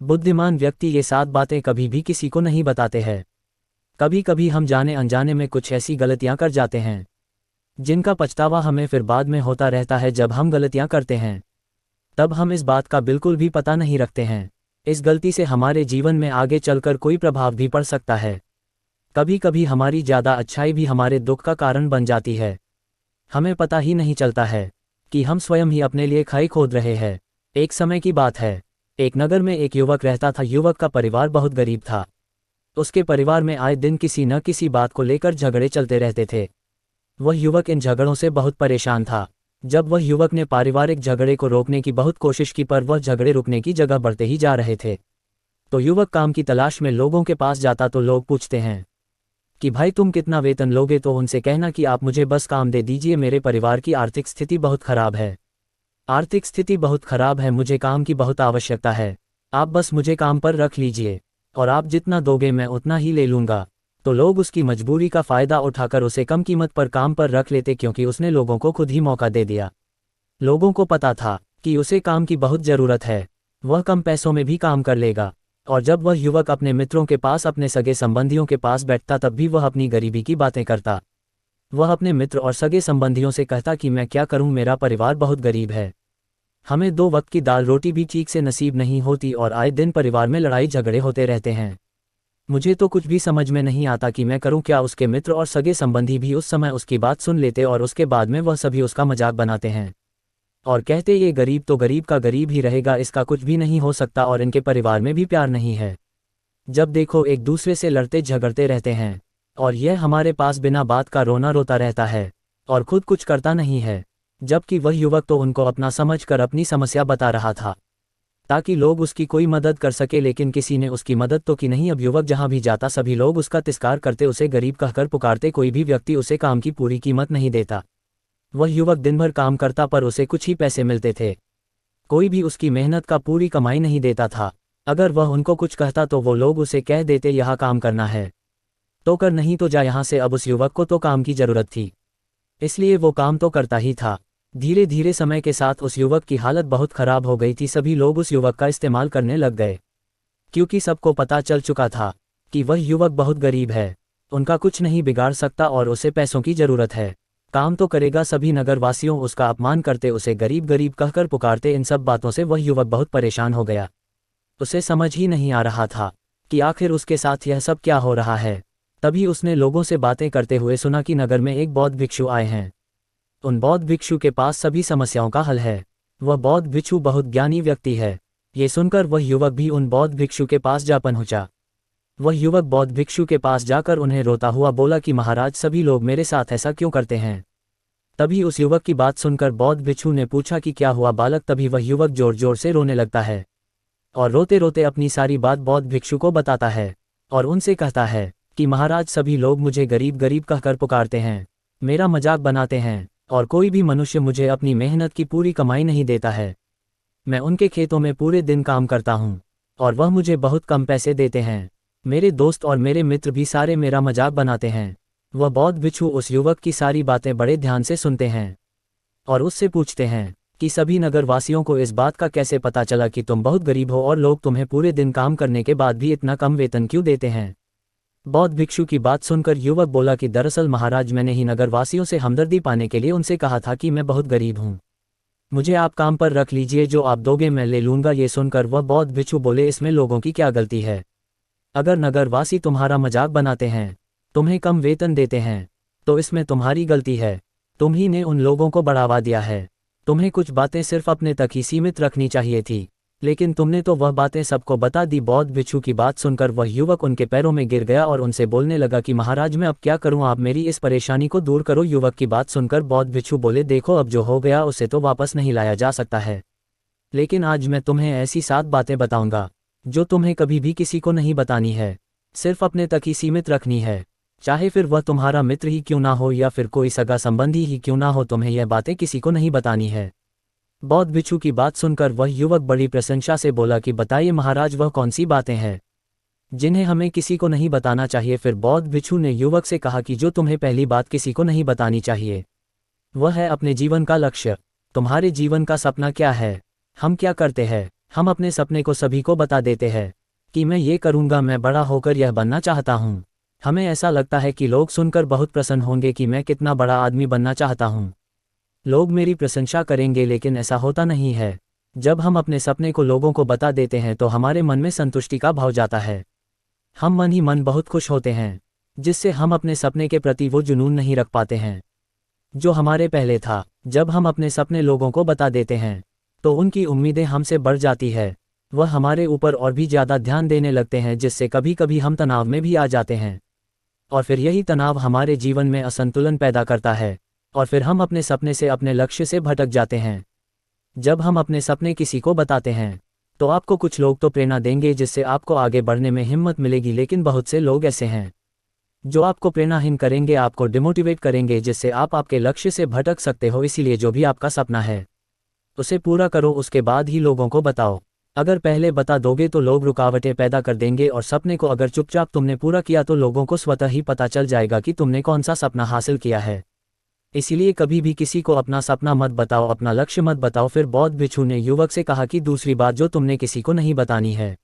बुद्धिमान व्यक्ति ये 7 बातें कभी भी किसी को नहीं बताते हैं। कभी कभी हम जाने अनजाने में कुछ ऐसी गलतियां कर जाते हैं जिनका पछतावा हमें फिर बाद में होता रहता है। जब हम गलतियां करते हैं तब हम इस बात का बिल्कुल भी पता नहीं रखते हैं। इस गलती से हमारे जीवन में आगे चलकर कोई प्रभाव भी पड़ सकता है। कभी कभी हमारी ज़्यादा अच्छाई भी हमारे दुख का कारण बन जाती है। हमें पता ही नहीं चलता है कि हम स्वयं ही अपने लिए खाई खोद रहे हैं। एक समय की बात है, एक नगर में एक युवक रहता था। युवक का परिवार बहुत गरीब था। उसके परिवार में आए दिन किसी न किसी बात को लेकर झगड़े चलते रहते थे। वह युवक इन झगड़ों से बहुत परेशान था। जब वह युवक ने पारिवारिक झगड़े को रोकने की बहुत कोशिश की, पर वह झगड़े रुकने की जगह बढ़ते ही जा रहे थे। तो युवक काम की तलाश में लोगों के पास जाता तो लोग पूछते हैं कि भाई तुम कितना वेतन लोगे, तो उनसे कहना कि आप मुझे बस काम दे दीजिए, मेरे परिवार की आर्थिक स्थिति बहुत खराब है। आर्थिक स्थिति बहुत खराब है, मुझे काम की बहुत आवश्यकता है, आप बस मुझे काम पर रख लीजिए और आप जितना दोगे मैं उतना ही ले लूँगा। तो लोग उसकी मजबूरी का फ़ायदा उठाकर उसे कम कीमत पर काम पर रख लेते, क्योंकि उसने लोगों को खुद ही मौका दे दिया। लोगों को पता था कि उसे काम की बहुत ज़रूरत है, वह कम पैसों में भी काम कर लेगा। और जब वह युवक अपने मित्रों के पास, अपने सगे संबंधियों के पास बैठता, तब भी वह अपनी गरीबी की बातें करता। वह अपने मित्र और सगे संबंधियों से कहता कि मैं क्या करूं, मेरा परिवार बहुत गरीब है, हमें 2 वक्त की दाल रोटी भी ठीक से नसीब नहीं होती और आए दिन परिवार में लड़ाई झगड़े होते रहते हैं। मुझे तो कुछ भी समझ में नहीं आता कि मैं करूं क्या। उसके मित्र और सगे संबंधी भी उस समय उसकी बात सुन लेते और उसके बाद में वह सभी उसका मजाक बनाते हैं और कहते ये गरीब तो गरीब का गरीब ही रहेगा, इसका कुछ भी नहीं हो सकता और इनके परिवार में भी प्यार नहीं है। जब देखो एक दूसरे से लड़ते झगड़ते रहते हैं और यह हमारे पास बिना बात का रोना रोता रहता है और खुद कुछ करता नहीं है। जबकि वह युवक तो उनको अपना समझकर अपनी समस्या बता रहा था ताकि लोग उसकी कोई मदद कर सके, लेकिन किसी ने उसकी मदद तो की नहीं। अब युवक जहां भी जाता सभी लोग उसका तिरस्कार करते, उसे गरीब कहकर पुकारते, कोई भी व्यक्ति उसे काम की पूरी कीमत नहीं देता। वह युवक दिन भर काम करता पर उसे कुछ ही पैसे मिलते थे, कोई भी उसकी मेहनत का पूरी कमाई नहीं देता था। अगर वह उनको कुछ कहता तो वो लोग उसे कह देते यहाँ काम करना है तो कर, नहीं तो जा यहाँ से। अब उस युवक को तो काम की ज़रूरत थी, इसलिए वो काम तो करता ही था। धीरे धीरे समय के साथ उस युवक की हालत बहुत खराब हो गई थी। सभी लोग उस युवक का इस्तेमाल करने लग गए, क्योंकि सबको पता चल चुका था कि वह युवक बहुत गरीब है, उनका कुछ नहीं बिगाड़ सकता और उसे पैसों की ज़रूरत है। काम तो करेगा। सभी नगरवासियों उसका अपमान करते, उसे गरीब गरीब कहकर पुकारते। इन सब बातों से वह युवक बहुत परेशान हो गया। उसे समझ ही नहीं आ रहा था कि आखिर उसके साथ यह सब क्या हो रहा है। तभी उसने लोगों से बातें करते हुए सुना कि नगर में एक बौद्ध भिक्षु आए हैं। उन बौद्ध भिक्षु के पास सभी समस्याओं का हल है। वह बौद्ध भिक्षु बहुत ज्ञानी व्यक्ति है। ये सुनकर वह युवक भी उन बौद्ध भिक्षु के पास जा पहुंचा। वह युवक बौद्ध भिक्षु के पास जाकर उन्हें रोता हुआ बोला कि महाराज, सभी लोग मेरे साथ ऐसा क्यों करते हैं। तभी उस युवक की बात सुनकर बौद्ध भिक्षु ने पूछा कि क्या हुआ बालक। तभी वह युवक जोर जोर से रोने लगता है और रोते रोते अपनी सारी बात बौद्ध भिक्षु को बताता है और उनसे कहता है कि महाराज, सभी लोग मुझे गरीब गरीब कहकर पुकारते हैं, मेरा मजाक बनाते हैं और कोई भी मनुष्य मुझे अपनी मेहनत की पूरी कमाई नहीं देता है। मैं उनके खेतों में पूरे दिन काम करता हूँ और वह मुझे बहुत कम पैसे देते हैं। मेरे दोस्त और मेरे मित्र भी सारे मेरा मजाक बनाते हैं। वह बौद्ध भिक्षु उस युवक की सारी बातें बड़े ध्यान से सुनते हैं और उससे पूछते हैं कि सभी नगरवासियों को इस बात का कैसे पता चला कि तुम बहुत गरीब हो और लोग तुम्हें पूरे दिन काम करने के बाद भी इतना कम वेतन क्यों देते हैं। बौद्ध भिक्षु की बात सुनकर युवक बोला कि दरअसल महाराज, मैंने ही नगरवासियों से हमदर्दी पाने के लिए उनसे कहा था कि मैं बहुत गरीब हूँ, मुझे आप काम पर रख लीजिए, जो आप दोगे मैं ले लूँगा। ये सुनकर वह बौद्ध भिक्षु बोले, इसमें लोगों की क्या गलती है। अगर नगरवासी तुम्हारा मजाक बनाते हैं, तुम्हें कम वेतन देते हैं, तो इसमें तुम्हारी गलती है। तुम ही ने उन लोगों को बढ़ावा दिया है। तुम्हें कुछ बातें सिर्फ अपने तक ही सीमित रखनी चाहिए थी, लेकिन तुमने तो वह बातें सबको बता दी। बौद्ध भिक्षु की बात सुनकर वह युवक उनके पैरों में गिर गया और उनसे बोलने लगा कि महाराज, मैं अब क्या करूं, आप मेरी इस परेशानी को दूर करो। युवक की बात सुनकर बौद्ध भिक्षु बोले, देखो अब जो हो गया उसे तो वापस नहीं लाया जा सकता है, लेकिन आज मैं तुम्हें ऐसी 7 बातें बताऊंगा जो तुम्हें कभी भी किसी को नहीं बतानी है, सिर्फ अपने तक ही सीमित रखनी है। चाहे फिर वह तुम्हारा मित्र ही क्यों ना हो या फिर कोई सगा संबंधी ही क्यों ना हो, तुम्हें यह बातें किसी को नहीं बतानी है। बौद्ध भिक्षु की बात सुनकर वह युवक बड़ी प्रशंसा से बोला कि बताइए महाराज, वह कौन सी बातें हैं जिन्हें हमें किसी को नहीं बताना चाहिए। फिर बौद्ध भिक्षु ने युवक से कहा कि जो तुम्हें पहली बात किसी को नहीं बतानी चाहिए वह है अपने जीवन का लक्ष्य। तुम्हारे जीवन का सपना क्या है, हम क्या करते हैं, हम अपने सपने को सभी को बता देते हैं कि मैं ये करूँगा, मैं बड़ा होकर यह बनना चाहता हूँ। हमें ऐसा लगता है कि लोग सुनकर बहुत प्रसन्न होंगे कि मैं कितना बड़ा आदमी बनना चाहता हूँ। लोग मेरी प्रशंसा करेंगे, लेकिन ऐसा होता नहीं है। जब हम अपने सपने को लोगों को बता देते हैं तो हमारे मन में संतुष्टि का भाव जाता है। हम मन ही मन बहुत खुश होते हैं, जिससे हम अपने सपने के प्रति वो जुनून नहीं रख पाते हैं जो हमारे पहले था। जब हम अपने सपने लोगों को बता देते हैं तो उनकी उम्मीदें हमसे बढ़ जाती है। वह हमारे ऊपर और भी ज़्यादा ध्यान देने लगते हैं, जिससे कभी कभी हम तनाव में भी आ जाते हैं। और फिर यही तनाव हमारे जीवन में असंतुलन पैदा करता है और फिर हम अपने सपने से, अपने लक्ष्य से भटक जाते हैं। जब हम अपने सपने किसी को बताते हैं तो आपको कुछ लोग तो प्रेरणा देंगे, जिससे आपको आगे बढ़ने में हिम्मत मिलेगी, लेकिन बहुत से लोग ऐसे हैं जो आपको प्रेरणाहीन करेंगे, आपको डिमोटिवेट करेंगे, जिससे आप आपके लक्ष्य से भटक सकते हो। इसीलिए जो भी आपका सपना है उसे पूरा करो, उसके बाद ही लोगों को बताओ। अगर पहले बता दोगे तो लोग रुकावटें पैदा कर देंगे, और सपने को अगर चुपचाप तुमने पूरा किया तो लोगों को स्वतः ही पता चल जाएगा कि तुमने कौन सा सपना हासिल किया है। इसीलिए कभी भी किसी को अपना सपना मत बताओ, अपना लक्ष्य मत बताओ। फिर बौद्ध भिक्षु ने युवक से कहा कि दूसरी बात जो तुमने किसी को नहीं बतानी है।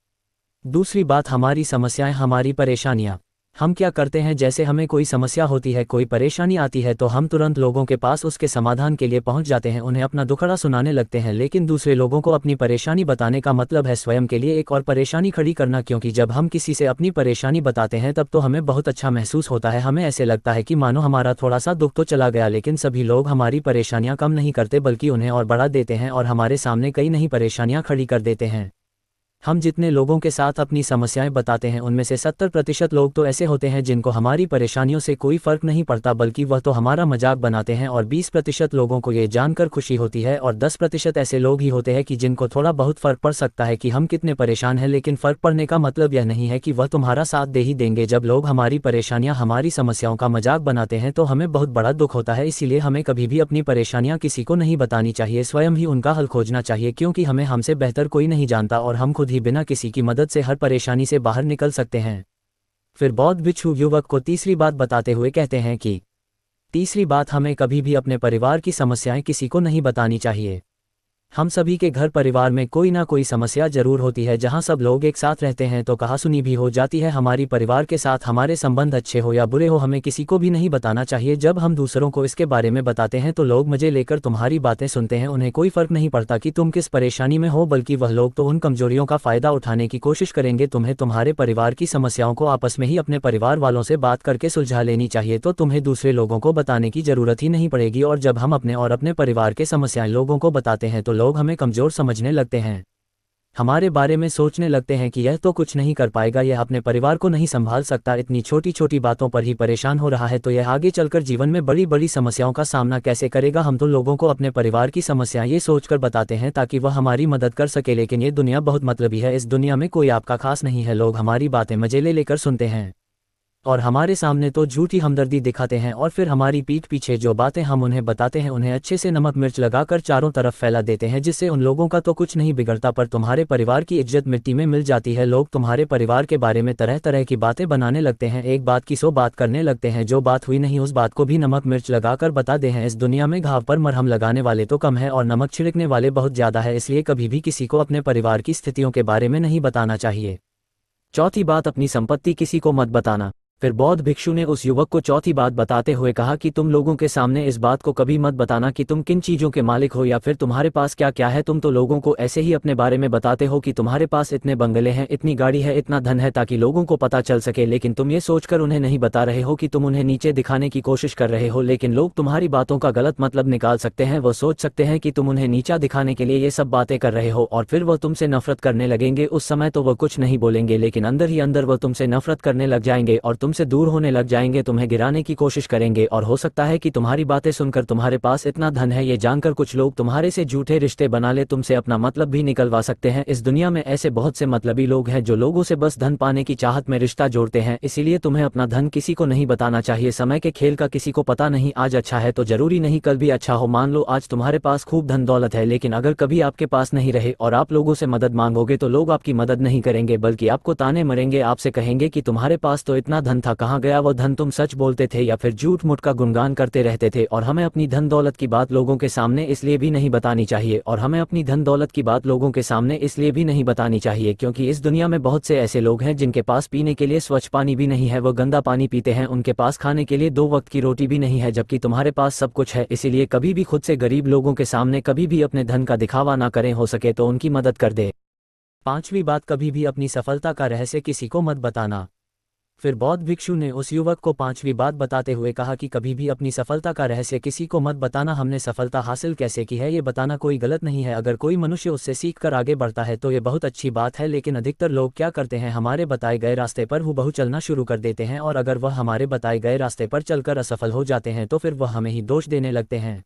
दूसरी बात हमारी समस्याएं, हमारी परेशानियां। हम क्या करते हैं, जैसे हमें कोई समस्या होती है, कोई परेशानी आती है तो हम तुरंत लोगों के पास उसके समाधान के लिए पहुंच जाते हैं, उन्हें अपना दुखड़ा सुनाने लगते हैं। लेकिन दूसरे लोगों को अपनी परेशानी बताने का मतलब है स्वयं के लिए एक और परेशानी खड़ी करना, क्योंकि जब हम किसी से अपनी परेशानी बताते हैं तब तो हमें बहुत अच्छा महसूस होता है। हमें ऐसे लगता है कि मानो हमारा थोड़ा सा दुख तो चला गया। लेकिन सभी लोग हमारी परेशानियां कम नहीं करते, बल्कि उन्हें और बढ़ा देते हैं और हमारे सामने कई नई परेशानियां खड़ी कर देते हैं। हम जितने लोगों के साथ अपनी समस्याएं बताते हैं उनमें से 70% लोग तो ऐसे होते हैं जिनको हमारी परेशानियों से कोई फर्क नहीं पड़ता, बल्कि वह तो हमारा मजाक बनाते हैं। और 20% लोगों को ये जानकर खुशी होती है, और 10% ऐसे लोग ही होते हैं कि जिनको थोड़ा बहुत फर्क पड़ सकता है कि हम कितने परेशान हैं। लेकिन फर्क पड़ने का मतलब यह नहीं है कि वह तुम्हारा साथ दे ही देंगे। जब लोग हमारी परेशानियां, हमारी समस्याओं का मजाक बनाते हैं तो हमें बहुत बड़ा दुख होता है। इसीलिए हमें कभी भी अपनी परेशानियां किसी को नहीं बतानी चाहिए, स्वयं ही उनका हल खोजना चाहिए, क्योंकि हमें हमसे बेहतर कोई नहीं जानता और हम खुद ही बिना किसी की मदद से हर परेशानी से बाहर निकल सकते हैं। फिर बौद्ध भिक्षु युवक को तीसरी बात बताते हुए कहते हैं कि तीसरी बात, हमें कभी भी अपने परिवार की समस्याएं किसी को नहीं बतानी चाहिए। हम सभी के घर परिवार में कोई ना कोई समस्या जरूर होती है। जहां सब लोग एक साथ रहते हैं तो कहासुनी भी हो जाती है। हमारी परिवार के साथ हमारे संबंध अच्छे हो या बुरे हो, हमें किसी को भी नहीं बताना चाहिए। जब हम दूसरों को इसके बारे में बताते हैं तो लोग मजे लेकर तुम्हारी बातें सुनते हैं, उन्हें कोई फर्क नहीं पड़ता कि तुम किस परेशानी में हो, बल्कि वह लोग तो उन कमजोरियों का फायदा उठाने की कोशिश करेंगे। तुम्हें तुम्हारे परिवार की समस्याओं को आपस में ही अपने परिवार वालों से बात करके सुलझा लेनी चाहिए, तो तुम्हें दूसरे लोगों को बताने की जरूरत ही नहीं पड़ेगी। और जब हम अपने और अपने परिवार के समस्याएं लोगों को बताते हैं तो लोग हमें कमजोर समझने लगते हैं, हमारे बारे में सोचने लगते हैं कि यह तो कुछ नहीं कर पाएगा, यह अपने परिवार को नहीं संभाल सकता, इतनी छोटी छोटी बातों पर ही परेशान हो रहा है, तो यह आगे चलकर जीवन में बड़ी बड़ी समस्याओं का सामना कैसे करेगा। हम तो लोगों को अपने परिवार की समस्याएं ये सोचकर बताते हैं ताकि वह हमारी मदद कर सके, लेकिन ये दुनिया बहुत मतलबी है। इस दुनिया में कोई आपका खास नहीं है। लोग हमारी बातें मजे ले लेकर सुनते हैं और हमारे सामने तो झूठी हमदर्दी दिखाते हैं, और फिर हमारी पीठ पीछे जो बातें हम उन्हें बताते हैं उन्हें अच्छे से नमक मिर्च लगाकर चारों तरफ फैला देते हैं, जिससे उन लोगों का तो कुछ नहीं बिगड़ता पर तुम्हारे परिवार की इज्जत मिट्टी में मिल जाती है। लोग तुम्हारे परिवार के बारे में तरह तरह की बातें बनाने लगते हैं, एक बात की 100 बात करने लगते हैं, जो बात हुई नहीं उस बात को भी नमक मिर्च लगाकर बता दे हैं। इस दुनिया में घाव पर मरहम लगाने वाले तो कम है और नमक छिड़कने वाले बहुत ज्यादा है, इसलिए कभी भी किसी को अपने परिवार की स्थितियों के बारे में नहीं बताना चाहिए। चौथी बात, अपनी संपत्ति किसी को मत बताना। फिर बौद्ध भिक्षु ने उस युवक को चौथी बात बताते हुए कहा कि तुम लोगों के सामने इस बात को कभी मत बताना कि तुम किन चीजों के मालिक हो या फिर तुम्हारे पास क्या क्या है। तुम तो लोगों को ऐसे ही अपने बारे में बताते हो कि तुम्हारे पास इतने बंगले हैं, इतनी गाड़ी है, इतना धन है, ताकि लोगों को पता चल सके, लेकिन तुम ये सोचकर उन्हें नहीं बता रहे हो कि तुम उन्हें नीचे दिखाने की कोशिश कर रहे हो। लेकिन लोग तुम्हारी बातों का गलत मतलब निकाल सकते हैं, वो सोच सकते हैं कि तुम उन्हें नीचा दिखाने के लिए ये सब बातें कर रहे हो और फिर वह तुमसे नफरत करने लगेंगे। उस समय तो वह कुछ नहीं बोलेंगे, लेकिन अंदर ही अंदर वह तुमसे नफरत करने लग जाएंगे और तुमसे दूर होने लग जाएंगे, तुम्हें गिराने की कोशिश करेंगे। और हो सकता है कि तुम्हारी बातें सुनकर तुम्हारे पास इतना धन है ये जानकर कुछ लोग तुम्हारे से झूठे रिश्ते बना ले, तुमसे अपना मतलब भी निकलवा सकते हैं। इस दुनिया में ऐसे बहुत से मतलबी लोग हैं जो लोगों से बस धन पाने की चाहत में रिश्ता जोड़ते हैं, इसीलिए तुम्हें अपना धन किसी को नहीं बताना चाहिए। समय के खेल का किसी को पता नहीं, आज अच्छा है तो जरूरी नहीं कल भी अच्छा हो। मान लो आज तुम्हारे पास खूब धन दौलत है, लेकिन अगर कभी आपके पास नहीं रहे और आप लोगों से मदद मांगोगे तो लोग आपकी मदद नहीं करेंगे, बल्कि आपको ताने मरेंगे, आपसे कहेंगे कि तुम्हारे पास तो इतना धन धन था, कहाँ गया वो धन? तुम सच बोलते थे या फिर झूठ मूठ का गुणगान करते रहते थे? और हमें अपनी धन दौलत की बात लोगों के सामने इसलिए भी नहीं बतानी चाहिए, और हमें अपनी धन दौलत की बात लोगों के सामने इसलिए भी नहीं बतानी चाहिए क्योंकि इस दुनिया में बहुत से ऐसे लोग हैं जिनके पास पीने के लिए स्वच्छ पानी भी नहीं है, वो गंदा पानी पीते हैं, उनके पास खाने के लिए 2 वक्त की रोटी भी नहीं है, जबकि तुम्हारे पास सब कुछ है। इसीलिए कभी भी खुद से गरीब लोगों के सामने कभी भी अपने धन का दिखावा ना करें, हो सके तो उनकी मदद कर दे। 5वीं बात, कभी भी अपनी सफलता का रहस्य किसी को मत बताना। फिर बौद्ध भिक्षु ने उस युवक को 5वीं बात बताते हुए कहा कि कभी भी अपनी सफलता का रहस्य किसी को मत बताना। हमने सफलता हासिल कैसे की है ये बताना कोई गलत नहीं है, अगर कोई मनुष्य उससे सीख कर आगे बढ़ता है तो ये बहुत अच्छी बात है, लेकिन अधिकतर लोग क्या करते हैं, हमारे बताए गए रास्ते पर हूबहू चलना शुरू कर देते हैं, और अगर वह हमारे बताए गए रास्ते पर चलकर असफल हो जाते हैं तो फिर वह हमें ही दोष देने लगते हैं,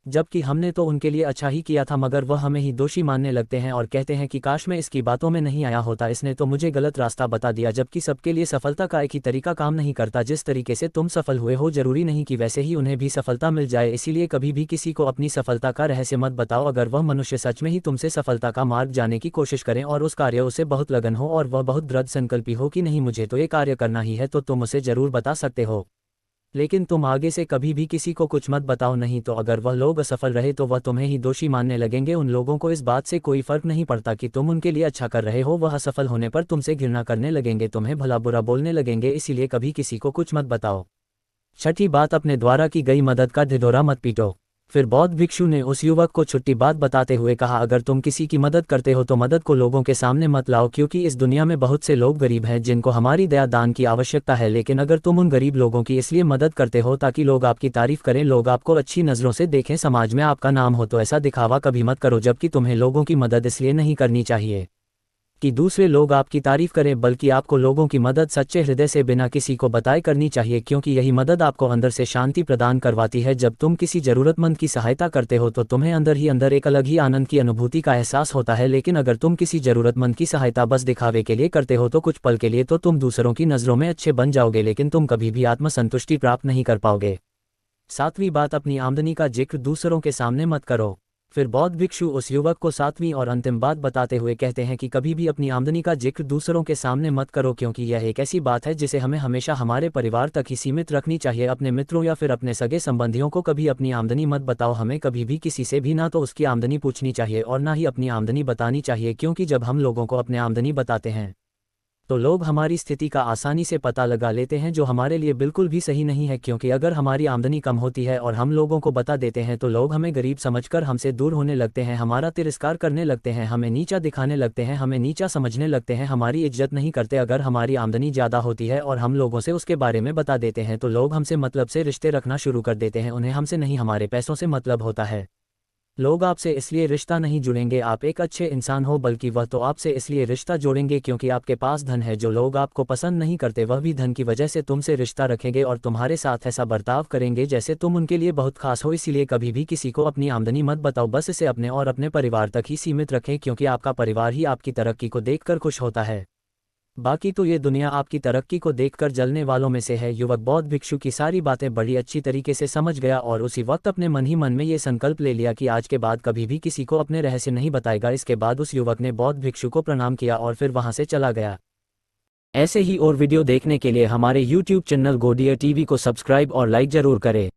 जबकि हमने तो उनके लिए अच्छा ही किया था, मगर वह हमें ही दोषी मानने लगते हैं और कहते हैं कि काश मैं इसकी बातों में नहीं आया होता, इसने तो मुझे गलत रास्ता बता दिया। जबकि सबके लिए सफलता का एक ही तरीका काम नहीं करता, जिस तरीके से तुम सफल हुए हो जरूरी नहीं कि वैसे ही उन्हें भी सफलता मिल जाए। इसीलिए कभी भी किसी को अपनी सफलता का रहस्य मत बताओ। अगर वह मनुष्य सच में ही तुमसे सफलता का मार्ग जाने की कोशिश करें और उस कार्य उसे बहुत लगन हो और वह बहुत दृढ़ संकल्पी हो कि नहीं मुझे तो ये कार्य करना ही है, तो तुम उसे जरूर बता सकते हो, लेकिन तुम आगे से कभी भी किसी को कुछ मत बताओ, नहीं तो अगर वह लोग असफल रहे तो वह तुम्हें ही दोषी मानने लगेंगे। उन लोगों को इस बात से कोई फर्क नहीं पड़ता कि तुम उनके लिए अच्छा कर रहे हो, वह असफल होने पर तुमसे घृणा करने लगेंगे, तुम्हें भला बुरा बोलने लगेंगे, इसीलिए कभी किसी को कुछ मत बताओ। 6ठी बात, अपने द्वारा की गई मदद का ढिढोरा मत पीटो। फिर बौद्ध भिक्षु ने उस युवक को छुट्टी बात बताते हुए कहा, अगर तुम किसी की मदद करते हो तो मदद को लोगों के सामने मत लाओ, क्योंकि इस दुनिया में बहुत से लोग गरीब हैं जिनको हमारी दया दान की आवश्यकता है, लेकिन अगर तुम उन गरीब लोगों की इसलिए मदद करते हो ताकि लोग आपकी तारीफ करें, लोग आपको अच्छी नज़रों से देखें, समाज में आपका नाम हो, तो ऐसा दिखावा कभी मत करो। जबकि तुम्हें लोगों की मदद इसलिए नहीं करनी चाहिए कि दूसरे लोग आपकी तारीफ करें, बल्कि आपको लोगों की मदद सच्चे हृदय से बिना किसी को बताए करनी चाहिए, क्योंकि यही मदद आपको अंदर से शांति प्रदान करवाती है। जब तुम किसी ज़रूरतमंद की सहायता करते हो तो तुम्हें अंदर ही अंदर एक अलग ही आनंद की अनुभूति का एहसास होता है, लेकिन अगर तुम किसी ज़रूरतमंद की सहायता बस दिखावे के लिए करते हो तो कुछ पल के लिए तो तुम दूसरों की नज़रों में अच्छे बन जाओगे, लेकिन तुम कभी भी आत्मसंतुष्टि प्राप्त नहीं कर पाओगे। 7वीं बात, अपनी आमदनी का जिक्र दूसरों के सामने मत करो। फिर बौद्ध भिक्षु उस युवक को 7वीं और अंतिम बात बताते हुए कहते हैं कि कभी भी अपनी आमदनी का जिक्र दूसरों के सामने मत करो, क्योंकि यह एक ऐसी बात है जिसे हमें हमेशा हमारे परिवार तक ही सीमित रखनी चाहिए। अपने मित्रों या फिर अपने सगे संबंधियों को कभी अपनी आमदनी मत बताओ। हमें कभी भी किसी से भी ना तो उसकी आमदनी पूछनी चाहिए और ना ही अपनी आमदनी बतानी चाहिए, क्योंकि जब हम लोगों को अपने आमदनी बताते हैं तो लोग हमारी स्थिति का आसानी से पता लगा लेते हैं, जो हमारे लिए बिल्कुल भी सही नहीं है, क्योंकि अगर हमारी आमदनी कम होती है और हम लोगों को बता देते हैं तो लोग हमें गरीब समझकर हमसे दूर होने लगते हैं, हमारा तिरस्कार करने लगते हैं, हमें नीचा दिखाने लगते हैं, हमें नीचा समझने लगते हैं, हमारी इज्जत नहीं करते। अगर हमारी आमदनी ज़्यादा होती है और हम लोगों से उसके बारे में बता देते हैं तो लोग हमसे मतलब से रिश्ते रखना शुरू कर देते हैं, उन्हें हमसे नहीं हमारे पैसों से मतलब होता है। लोग आपसे इसलिए रिश्ता नहीं जुड़ेंगे आप एक अच्छे इंसान हो, बल्कि वह तो आपसे इसलिए रिश्ता जोड़ेंगे क्योंकि आपके पास धन है। जो लोग आपको पसंद नहीं करते वह भी धन की वजह से तुमसे रिश्ता रखेंगे और तुम्हारे साथ ऐसा बर्ताव करेंगे जैसे तुम उनके लिए बहुत खास हो। इसीलिए कभी भी किसी को अपनी आमदनी मत बताओ, बस इसे अपने और अपने परिवार तक ही सीमित रखें, क्योंकि आपका परिवार ही आपकी तरक्की को देखकर खुश होता है, बाकी तो ये दुनिया आपकी तरक्की को देखकर जलने वालों में से है। युवक बौद्ध भिक्षु की सारी बातें बड़ी अच्छी तरीके से समझ गया और उसी वक्त अपने मन ही मन में ये संकल्प ले लिया कि आज के बाद कभी भी किसी को अपने रहस्य नहीं बताएगा। इसके बाद उस युवक ने बौद्ध भिक्षु को प्रणाम किया और फिर वहां से चला गया। ऐसे ही और वीडियो देखने के लिए हमारे YouTube चैनल गोडिया टीवी को सब्सक्राइब और लाइक जरूर करें।